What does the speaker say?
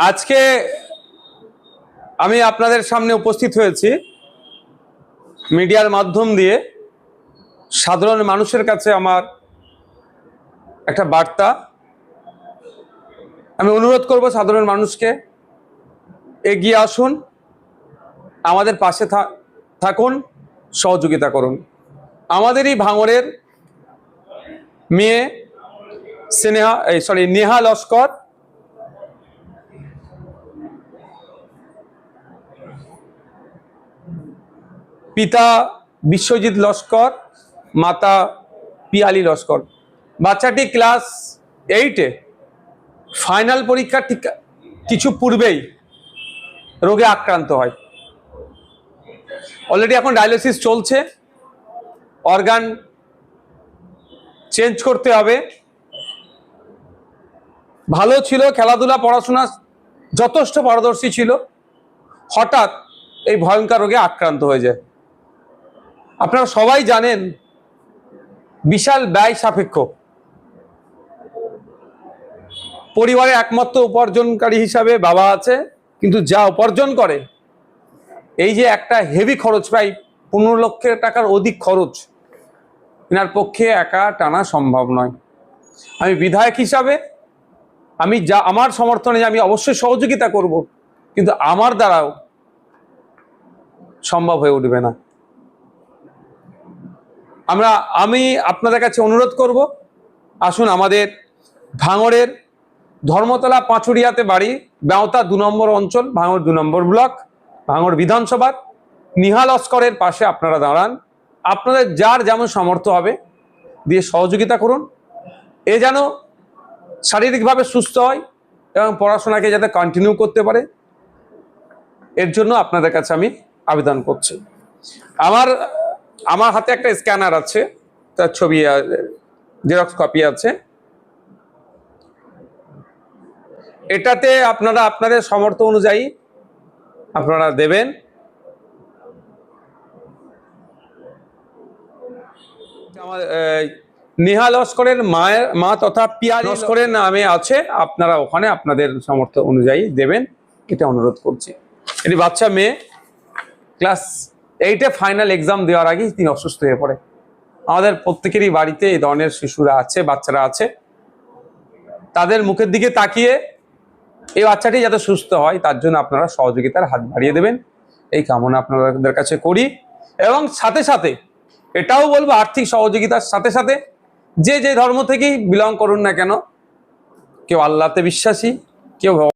আজকে আমি আপনাদের সামনে উপস্থিত হয়েছি মিডিয়ার মাধ্যম দিয়ে। সাধারণ মানুষের কাছে আমার একটা বার্তা। আমি অনুরোধ করব সাধারণ মানুষকে এগিয়ে আসুন, আমাদের পাশে থাকুন, সহযোগিতা করুন। আমাদেরই ভাঙড়ের মেয়ে নেহা লস্কর পিতা বিশ্বজিৎ লস্কর, মাতা পিয়ালি লস্কর। বাচ্চাটি ক্লাস 8-এ ফাইনাল পরীক্ষার ঠিক কিছু পূর্বেই রোগে আক্রান্ত হয়। অলরেডি এখন ডায়ালিসিস চলছে, অর্গান চেঞ্জ করতে হবে। ভালো ছিল, খেলাধুলা পড়াশোনা যথেষ্ট পারদর্শী ছিল, হঠাৎ এই ভয়ঙ্কর রোগে আক্রান্ত হয়ে যায়। আপনারা সবাই জানেন বিশাল ব্যয় সাপেক্ষ। পরিবারের একমাত্র উপার্জনকারী হিসাবে বাবা আছে, কিন্তু যা উপার্জন করে, এই যে একটা হেভি খরচ, প্রায় 15 লক্ষ টাকার অধিক খরচ, এনার পক্ষে একা টানা সম্ভব নয়। আমি বিধায়ক হিসাবে আমি আমার সমর্থনে আমি অবশ্যই সহযোগিতা করব, কিন্তু আমার দ্বারাও সম্ভব হয়ে উঠবে না। আমি আপনাদের কাছে অনুরোধ করব, আসুন আমাদের ভাঙড়ের ধর্মতলা পাঁচুরিয়াতে বাড়ি, বেওতা 2 নম্বর অঞ্চল, ভাঙড় 2 নম্বর ব্লক, ভাঙড় বিধানসভার নেহা লস্করের পাশে আপনারা দাঁড়ান। আপনাদের যার যেমন সামর্থ্য হবে দিয়ে সহযোগিতা করুন। এ যেন শারীরিকভাবে সুস্থ হয় এবং পড়াশোনাকে যাতে কন্টিনিউ করতে পারে, এর জন্য আপনাদের কাছে আমি আবেদন করছি। আমার হাতে একটা স্ক্যানার আছে, তার ছবি জেরক্স কপি আছে। এটাতে আপনারা আপনাদের সামর্থ্য অনুযায়ী আপনারা দেবেন। আমার নেহা লস্করের মা তথা পিয়ালি লস্করের নামে আছে, আপনারা ওখানে আপনাদের সামর্থ্য অনুযায়ী দেবেন, এটা অনুরোধ করছি। এটি বাচ্চা মেয়ে, ক্লাস 8-এ ফাইনাল এক্সাম দেওয়ার আগেই তিনি অসুস্থ হয়ে পড়ে। আমাদের প্রত্যেকেরই বাড়িতে এই ধরনের শিশুরা আছে, বাচ্চারা আছে। তাদের মুখের দিকে তাকিয়ে এই বাচ্চাটি যাতে সুস্থ হয় তার জন্য আপনারা সহযোগিতার হাত বাড়িয়ে দেবেন, এই কামনা আপনাদের কাছে করি। এবং সাথে সাথে এটাও বলবো, আর্থিক সহযোগিতার সাথে সাথে যে ধর্ম থেকেই বিলং করুন না কেন, কেউ আল্লাহতে বিশ্বাসী, কেউ